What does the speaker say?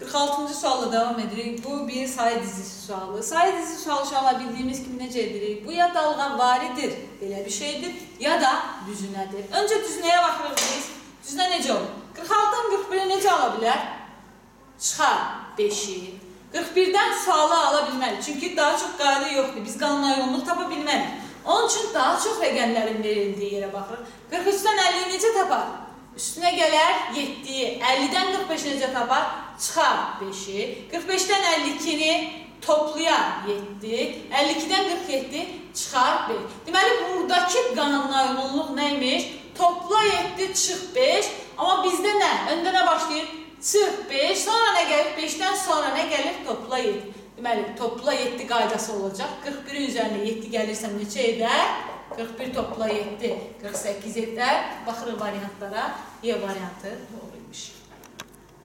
46-cı sualla devam edirik. Bu bir sayı dizisi sualı. Sayı dizisi sualı uşaqlar bildiyimiz kimi necə edirik? Bu ya dalğa varidir, belə bir şeydir, ya da düzünədir. Öncə düzünəyə baxırıq biz. Düzünə necə olur? 46-dan 41-ə necə ala bilər? Çıxar 5-i. 41-dən sualı ala bilmərik. Çünki daha çox qayda yoxdur. Biz qanuna uyğunluq tapa bilmərik. Onun üçün daha çox rəqəmlərin verildiyi yerə baxırıq. 43-dən 50-yi necə tapar? Üstünə gələr 7-yi. 50-dən 45-i necə tapar? Çıxar 5-i. 45-dən 52-ni toplayar 7. 52-dən 47 çıxar 5. Deməli, buradakı qanuna uyğunluq nəymiş? Topla 7, çıx 5. Amma bizdə nə? Öndə nə başlayır? Çıx 5. Sonra nə gəlir? 5-dən sonra nə gəlir? Topla 7. Deməli, topla 7 qaydası olacaq. 41-in üzərində 7 gəlirsə neçə edər? 41 topla 7, 48 edər. Baxırıq variantlara. Y variantı olur.